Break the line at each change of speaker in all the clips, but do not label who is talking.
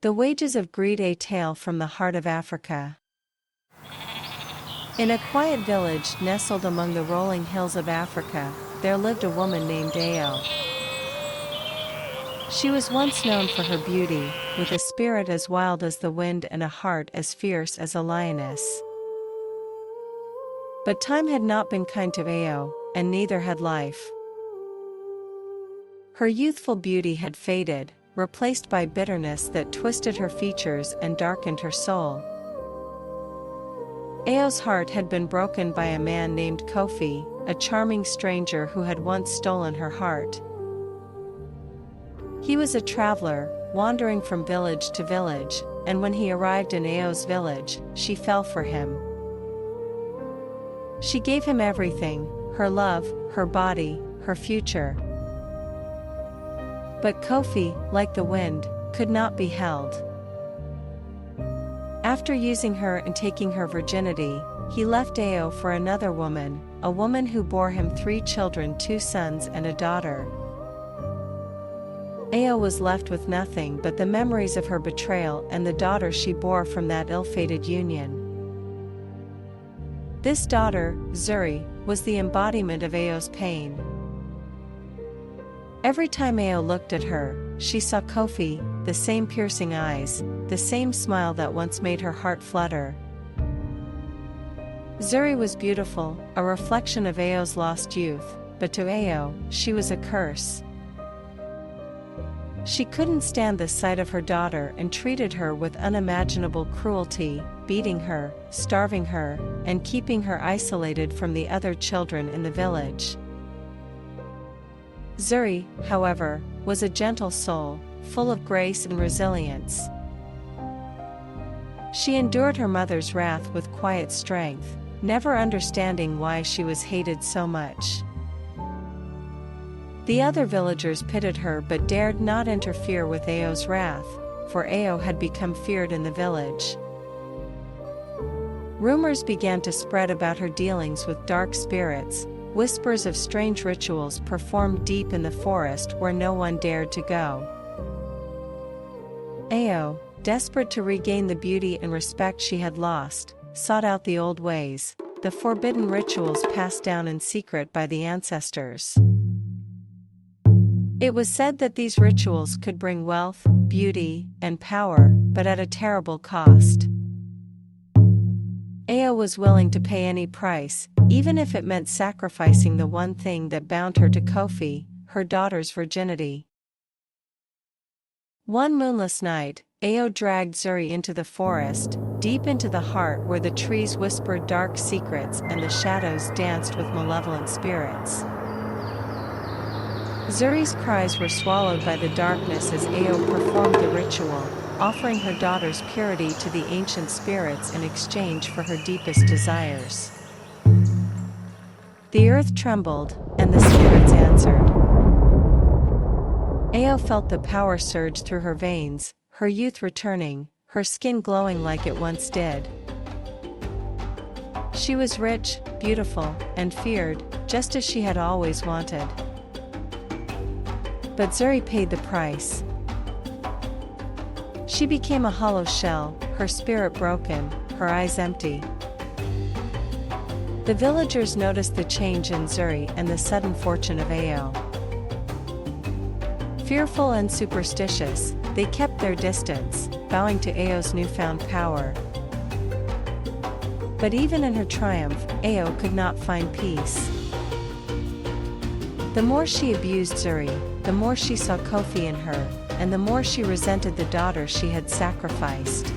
The Wages of Greed, a Tale from the Heart of Africa. In a quiet village nestled among the rolling hills of Africa, there lived a woman named Ao. She was once known for her beauty, with a spirit as wild as the wind and a heart as fierce as a lioness. But time had not been kind to Ao, and neither had life. Her youthful beauty had faded, replaced by bitterness that twisted her features and darkened her soul. Ao's heart had been broken by a man named Kofi, a charming stranger who had once stolen her heart. He was a traveler, wandering from village to village, and when he arrived in Ao's village, she fell for him. She gave him everything, her love, her body, her future. But Kofi, like the wind, could not be held. After using her and taking her virginity, he left Ao for another woman, a woman who bore him 3 children, 2 sons and a daughter. Ao was left with nothing but the memories of her betrayal and the daughter she bore from that ill-fated union. This daughter, Zuri, was the embodiment of Ao's pain. Every time Ao looked at her, she saw Kofi, the same piercing eyes, the same smile that once made her heart flutter. Zuri was beautiful, a reflection of Ao's lost youth, but to Ao, she was a curse. She couldn't stand the sight of her daughter and treated her with unimaginable cruelty, beating her, starving her, and keeping her isolated from the other children in the village. Zuri, however, was a gentle soul, full of grace and resilience. She endured her mother's wrath with quiet strength, never understanding why she was hated so much. The other villagers pitied her but dared not interfere with Ao's wrath, for Ao had become feared in the village. Rumors began to spread about her dealings with dark spirits, whispers of strange rituals performed deep in the forest where no one dared to go. Ao, desperate to regain the beauty and respect she had lost, sought out the old ways, the forbidden rituals passed down in secret by the ancestors. It was said that these rituals could bring wealth, beauty, and power, but at a terrible cost. Ao was willing to pay any price, even if it meant sacrificing the one thing that bound her to Kofi, her daughter's virginity. One moonless night, Ao dragged Zuri into the forest, deep into the heart where the trees whispered dark secrets and the shadows danced with malevolent spirits. Zuri's cries were swallowed by the darkness as Ao performed the ritual, offering her daughter's purity to the ancient spirits in exchange for her deepest desires. The earth trembled, and the spirits answered. Ao felt the power surge through her veins, her youth returning, her skin glowing like it once did. She was rich, beautiful, and feared, just as she had always wanted. But Zuri paid the price. She became a hollow shell, her spirit broken, her eyes empty. The villagers noticed the change in Zuri and the sudden fortune of Ao. Fearful and superstitious, they kept their distance, bowing to Ao's newfound power. But even in her triumph, Ao could not find peace. The more she abused Zuri, the more she saw Kofi in her, and the more she resented the daughter she had sacrificed.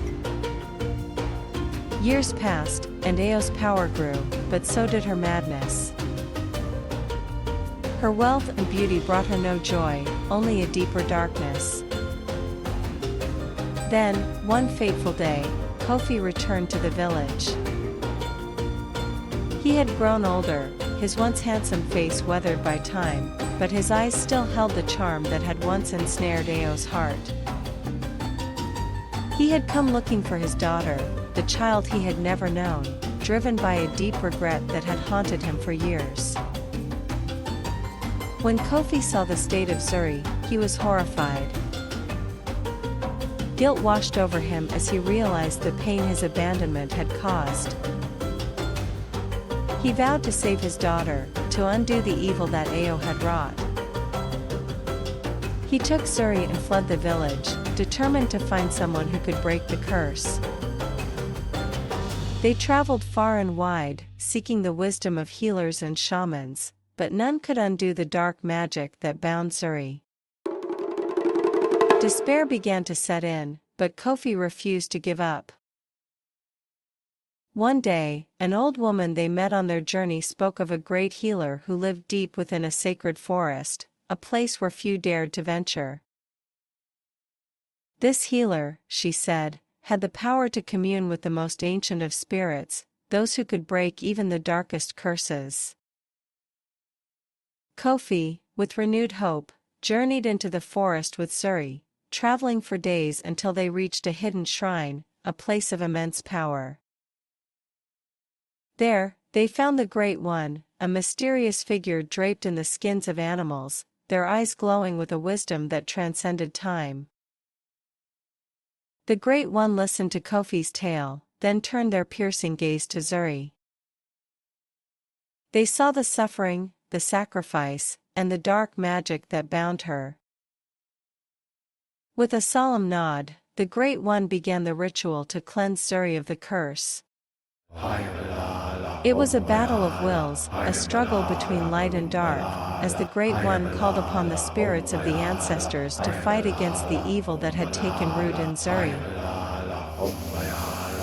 Years passed, and Ao's power grew, but so did her madness. Her wealth and beauty brought her no joy, only a deeper darkness. Then, one fateful day, Kofi returned to the village. He had grown older, his once handsome face weathered by time, but his eyes still held the charm that had once ensnared Ao's heart. He had come looking for his daughter, the child he had never known, driven by a deep regret that had haunted him for years. When Kofi saw the state of Zuri, he was horrified. Guilt washed over him as he realized the pain his abandonment had caused. He vowed to save his daughter, to undo the evil that Ao had wrought. He took Zuri and fled the village, determined to find someone who could break the curse. They traveled far and wide, seeking the wisdom of healers and shamans, but none could undo the dark magic that bound Zuri. Despair began to set in, but Kofi refused to give up. One day, an old woman they met on their journey spoke of a great healer who lived deep within a sacred forest, a place where few dared to venture. This healer, she said, had the power to commune with the most ancient of spirits, those who could break even the darkest curses. Kofi, with renewed hope, journeyed into the forest with Zuri, traveling for days until they reached a hidden shrine, a place of immense power. There, they found the Great One, a mysterious figure draped in the skins of animals, their eyes glowing with a wisdom that transcended time. The Great One listened to Kofi's tale, then turned their piercing gaze to Zuri. They saw the suffering, the sacrifice, and the dark magic that bound her. With a solemn nod, the Great One began the ritual to cleanse Zuri of the curse. It was a battle of wills, a struggle between light and dark, as the Great One called upon the spirits of the ancestors to fight against the evil that had taken root in Zuri.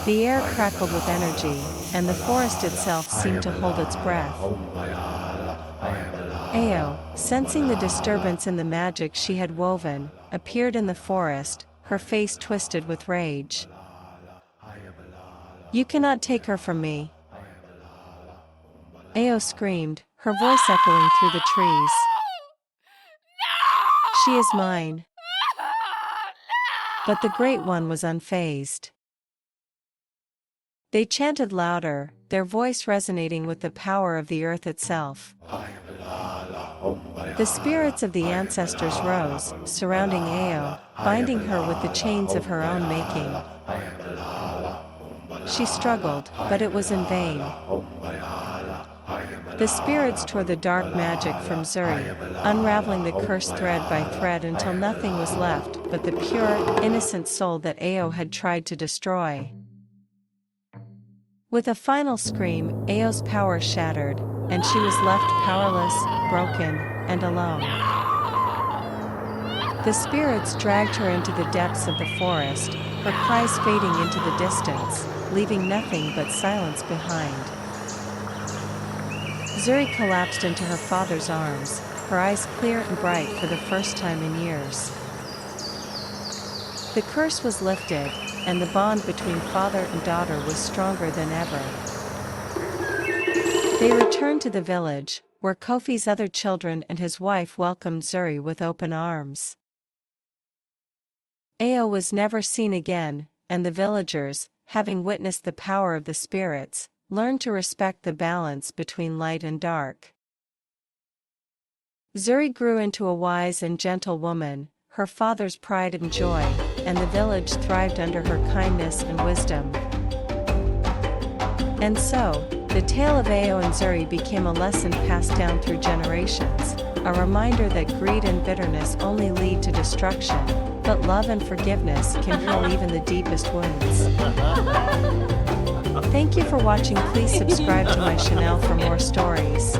The air crackled with energy, and the forest itself seemed to hold its breath. Ao, sensing the disturbance in the magic she had woven, appeared in the forest, her face twisted with rage. "You cannot take her from me!" Ao screamed, her voice echoing through the trees. "She is mine." But the Great One was unfazed. They chanted louder, their voice resonating with the power of the earth itself. The spirits of the ancestors rose, surrounding Ao, binding her with the chains of her own making. She struggled, but it was in vain. The spirits tore the dark magic from Zuri, unraveling the cursed thread by thread until nothing was left but the pure, innocent soul that Ao had tried to destroy. With a final scream, Ao's power shattered, and she was left powerless, broken, and alone. The spirits dragged her into the depths of the forest, her cries fading into the distance, leaving nothing but silence behind. Zuri collapsed into her father's arms, her eyes clear and bright for the first time in years. The curse was lifted, and the bond between father and daughter was stronger than ever. They returned to the village, where Kofi's other children and his wife welcomed Zuri with open arms. Ao was never seen again, and the villagers, having witnessed the power of the spirits, learned to respect the balance between light and dark. Zuri grew into a wise and gentle woman, her father's pride and joy, and the village thrived under her kindness and wisdom. And so, the tale of Ao and Zuri became a lesson passed down through generations, a reminder that greed and bitterness only lead to destruction, but love and forgiveness can heal even the deepest wounds. Thank you for watching. Please subscribe to my channel for more stories.